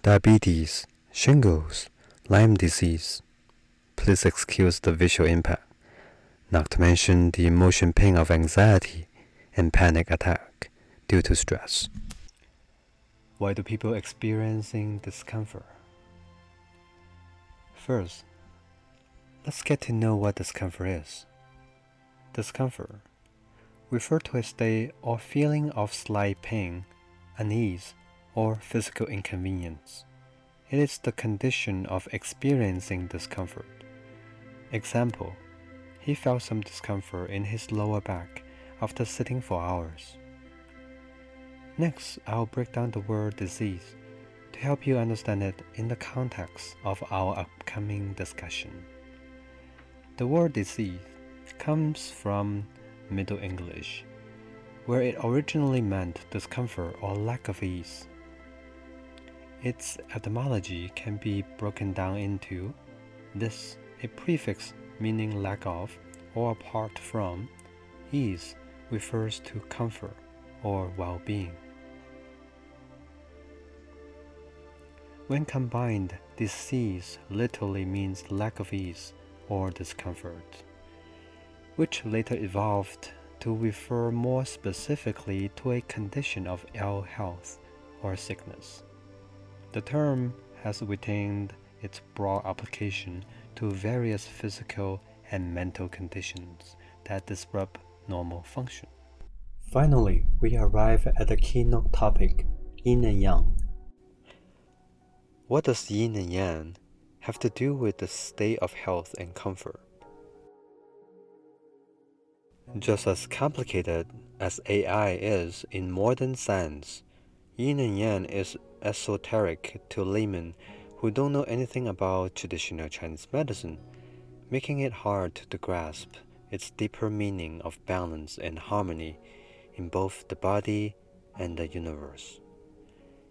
diabetes, shingles, Lyme disease. Please excuse the visual impact, not to mention the emotion pain of anxiety and panic attack due to stress. Why do people experiencing discomfort? First, let's get to know what discomfort is. Discomfort refers to a state or feeling of slight pain, unease, or physical inconvenience. It is the condition of experiencing discomfort. Example, he felt some discomfort in his lower back after sitting for hours. Next, I'll break down the word disease to help you understand it in the context of our upcoming discussion. The word disease comes from Middle English, where it originally meant discomfort or lack of ease. Its etymology can be broken down into dis, a prefix meaning lack of or apart from. Ease refers to comfort or well-being. When combined, disease literally means lack of ease or discomfort, which later evolved to refer more specifically to a condition of ill health or sickness. The term has retained its broad application to various physical and mental conditions that disrupt normal function. Finally, we arrive at the keynote topic, Yin and Yang. What does Yin and Yang have to do with the state of health and comfort? Just as complicated as AI is in modern science, Yin and Yang is esoteric to laymen who don't know anything about traditional Chinese medicine, making it hard to grasp its deeper meaning of balance and harmony in both the body and the universe.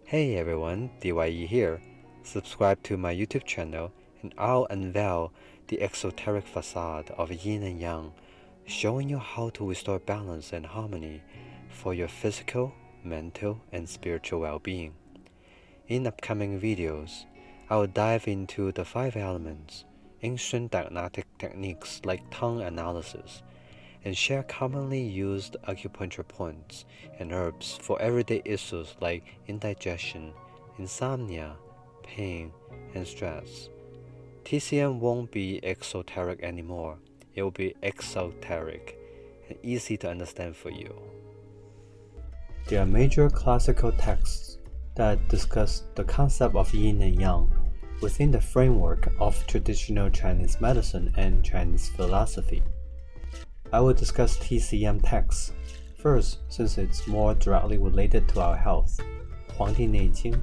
Hey everyone, DYE here. Subscribe to my YouTube channel and I'll unveil the exoteric facade of Yin and Yang, showing you how to restore balance and harmony for your physical, mental, and spiritual well-being. In upcoming videos, I will dive into the 5 elements, ancient diagnostic techniques like tongue analysis, and share commonly used acupuncture points and herbs for everyday issues like indigestion, insomnia, pain, and stress. TCM won't be exoteric anymore, it will be exoteric and easy to understand for you. There are major classical texts that discuss the concept of yin and yang within the framework of traditional Chinese medicine and Chinese philosophy. I will discuss TCM texts first, since it's more directly related to our health. Huangdi Neijing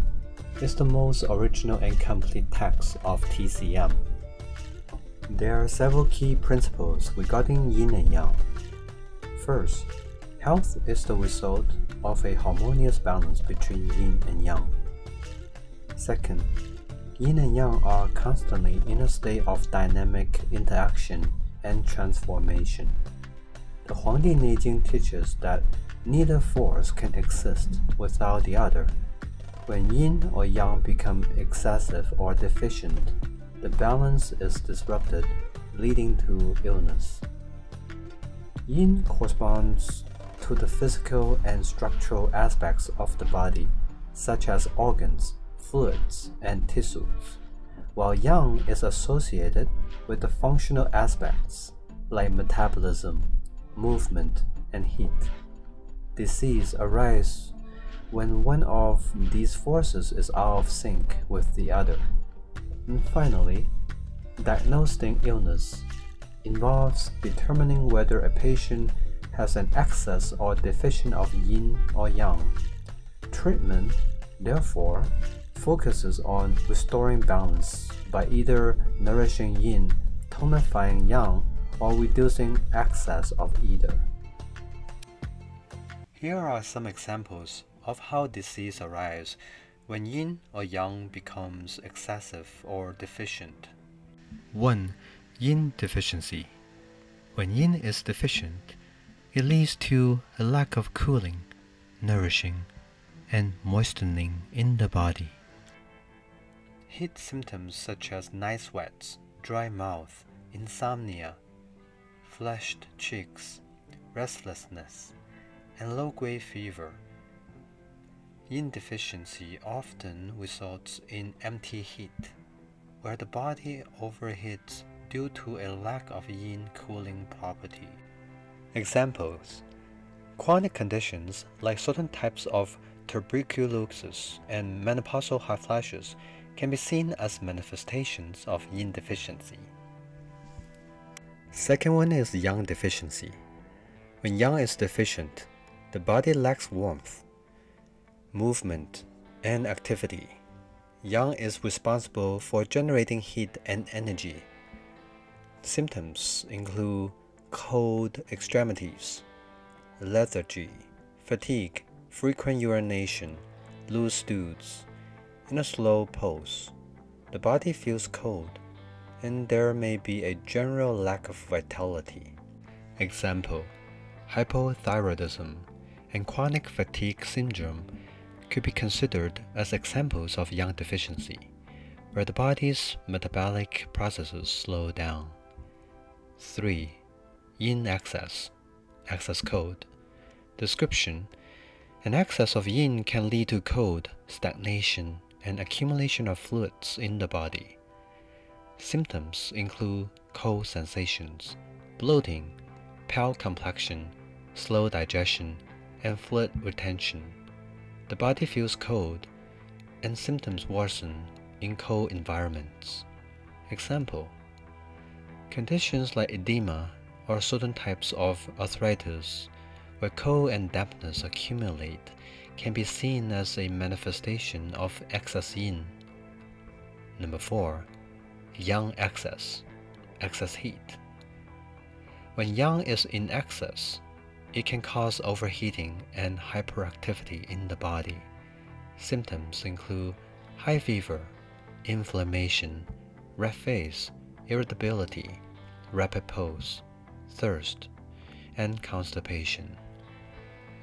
is the most original and complete text of TCM. There are several key principles regarding yin and yang. First, health is the result of a harmonious balance between yin and yang. Second, yin and yang are constantly in a state of dynamic interaction and transformation. The Huangdi Neijing teaches that neither force can exist without the other. When yin or yang become excessive or deficient, the balance is disrupted, leading to illness. Yin corresponds to the physical and structural aspects of the body, such as organs, fluids, and tissues, while yang is associated with the functional aspects like metabolism, movement, and heat. Disease arises when one of these forces is out of sync with the other. And finally, diagnosing illness involves determining whether a patient has an excess or deficient of yin or yang. Treatment, therefore, focuses on restoring balance by either nourishing yin, tonifying yang, or reducing excess of either. Here are some examples of how disease arises when yin or yang becomes excessive or deficient. 1. Yin deficiency. When yin is deficient, it leads to a lack of cooling, nourishing, and moistening in the body. Heat symptoms such as night sweats, dry mouth, insomnia, flushed cheeks, restlessness, and low-grade fever. Yin deficiency often results in empty heat, where the body overheats due to a lack of yin cooling property. Examples: chronic conditions like certain types of tuberculosis and menopausal hot flashes can be seen as manifestations of yin deficiency. Second one is yang deficiency. When yang is deficient, the body lacks warmth, movement, and activity. Yang is responsible for generating heat and energy. Symptoms include cold extremities, lethargy, fatigue, frequent urination, loose stools, and a slow pulse. The body feels cold, and there may be a general lack of vitality. Example: hypothyroidism and chronic fatigue syndrome could be considered as examples of yang deficiency, where the body's metabolic processes slow down. 3. Yin excess. Excess cold. Description: an excess of yin can lead to cold, stagnation, and accumulation of fluids in the body. Symptoms include cold sensations, bloating, pale complexion, slow digestion, and fluid retention. The body feels cold, and symptoms worsen in cold environments. Example: conditions like edema or certain types of arthritis, where cold and dampness accumulate, can be seen as a manifestation of excess yin. Number 4. Yang excess. Excess heat. When yang is in excess, it can cause overheating and hyperactivity in the body. Symptoms include high fever, inflammation, red face, irritability, rapid pulse, thirst, and constipation.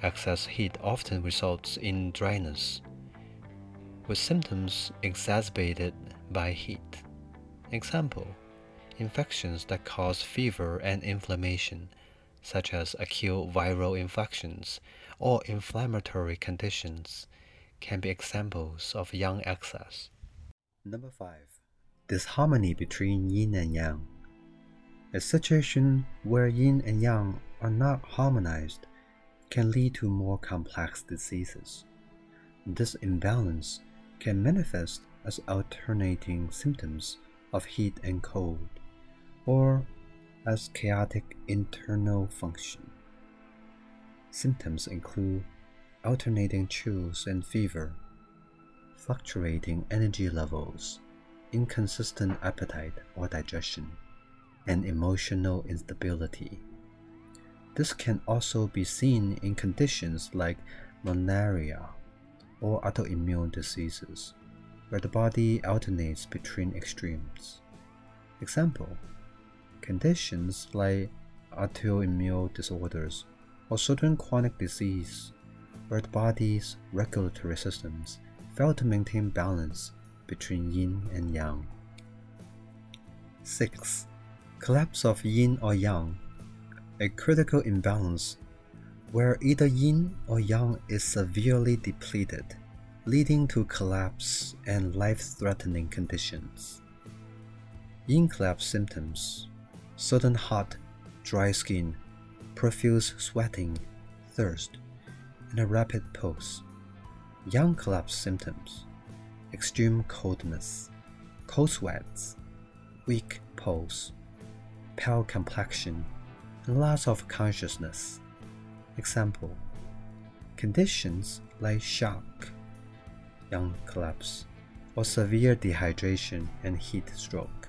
Excess heat often results in dryness, with symptoms exacerbated by heat. Example: infections that cause fever and inflammation, such as acute viral infections or inflammatory conditions, can be examples of yang excess. Number 5. Disharmony between yin and yang. A situation where yin and yang are not harmonized can lead to more complex diseases. This imbalance can manifest as alternating symptoms of heat and cold, or as chaotic internal function. Symptoms include alternating chills and fever, fluctuating energy levels, inconsistent appetite or digestion, and emotional instability. This can also be seen in conditions like malaria or autoimmune diseases, where the body alternates between extremes. Example: conditions like autoimmune disorders or certain chronic disease, where the body's regulatory systems fail to maintain balance between yin and yang. 6. Collapse of yin or yang. A critical imbalance where either yin or yang is severely depleted, leading to collapse and life-threatening conditions. Yin collapse symptoms: sudden hot, dry skin, profuse sweating, thirst, and a rapid pulse. Yang collapse symptoms: extreme coldness, cold sweats, weak pulse, pale complexion, and loss of consciousness. Example: conditions like shock, yang collapse, or severe dehydration and heat stroke,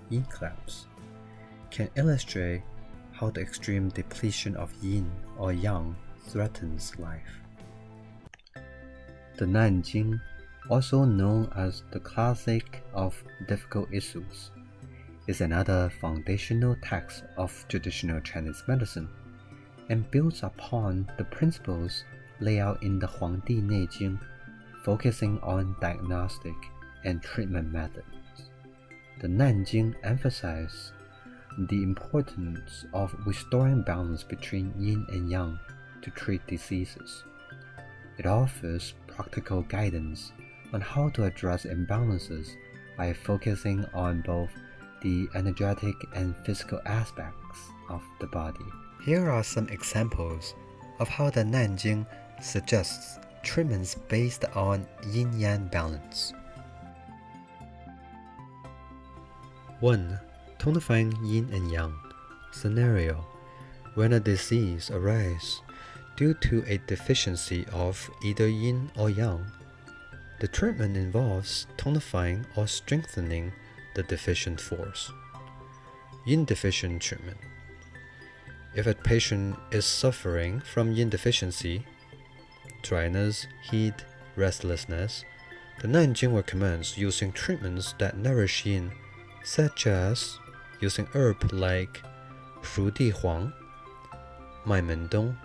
yin collapse, can illustrate how the extreme depletion of yin or yang threatens life. The Nanjing, also known as the Classic of Difficult Issues, is another foundational text of traditional Chinese medicine and builds upon the principles laid out in the Huangdi Neijing, focusing on diagnostic and treatment methods. The Nanjing emphasizes the importance of restoring balance between yin and yang to treat diseases. It offers practical guidance on how to address imbalances by focusing on both the energetic and physical aspects of the body. Here are some examples of how the Nanjing suggests treatments based on yin-yang balance. 1. Tonifying yin and yang. Scenario: when a disease arises due to a deficiency of either yin or yang, the treatment involves tonifying or strengthening the deficient force. Yin deficient treatment. If a patient is suffering from yin deficiency, dryness, heat, restlessness, the Nanjing recommends using treatments that nourish yin, such as using herbs like Shu Di Huang, Mai Men Dong,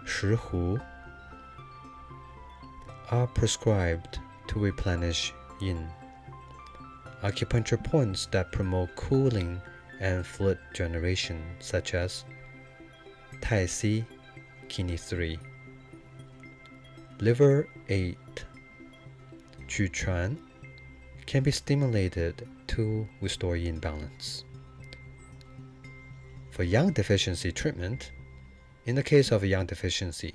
Shi Hu are prescribed to replenish yin. Acupuncture points that promote cooling and fluid generation, such as Tai Si, Kidney 3, Liver 8, Chu Chuan can be stimulated to restore yin balance. For yang deficiency treatment, in the case of yang deficiency,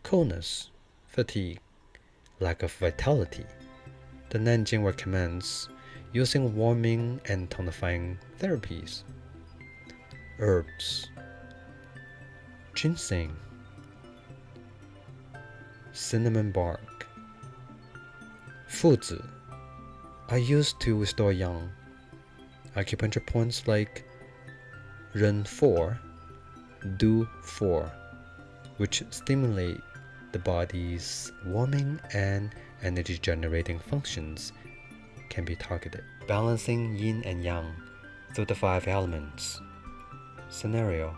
coldness, fatigue, lack of vitality, the Nanjing recommends using warming and tonifying therapies. Herbs: ginseng, cinnamon bark, fuzi are used to restore yang. Acupuncture points like Ren 4, Du 4, which stimulate the body's warming and energy generating functions, can be targeted. Balancing yin and yang through the 5 elements. Scenario: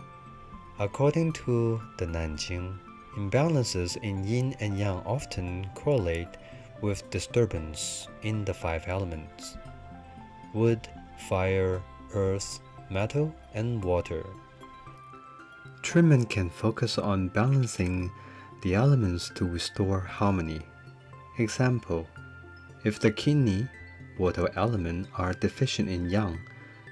according to the Nanjing, imbalances in yin and yang often correlate with disturbance in the 5 elements: wood, fire, earth, metal, and water. Treatment can focus on balancing the elements to restore harmony. Example: if the kidney, water element are deficient in yang,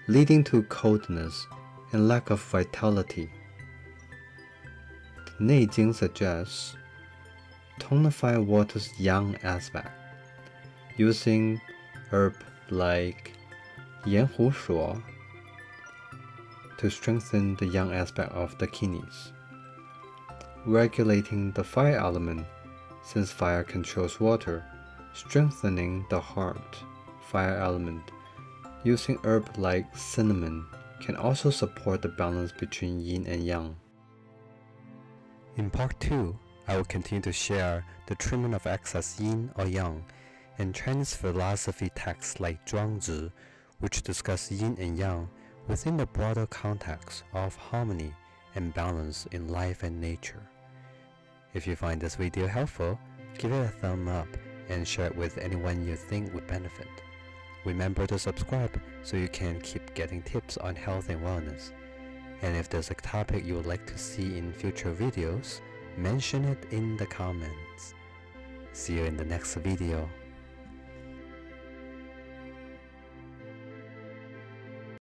leading to coldness and lack of vitality, the Neijing suggests tonify water's yang aspect, using herb like Yanhu Shuo to strengthen the yang aspect of the kidneys. Regulating the fire element, since fire controls water, strengthening the heart fire element, using herb like cinnamon can also support the balance between yin and yang. In part 2, I will continue to share the treatment of excess yin or yang and Chinese philosophy texts like Zhuangzi, which discuss yin and yang within the broader context of harmony and balance in life and nature. If you find this video helpful, give it a thumb up and share it with anyone you think would benefit. Remember to subscribe so you can keep getting tips on health and wellness. And if there's a topic you would like to see in future videos, mention it in the comments. See you in the next video.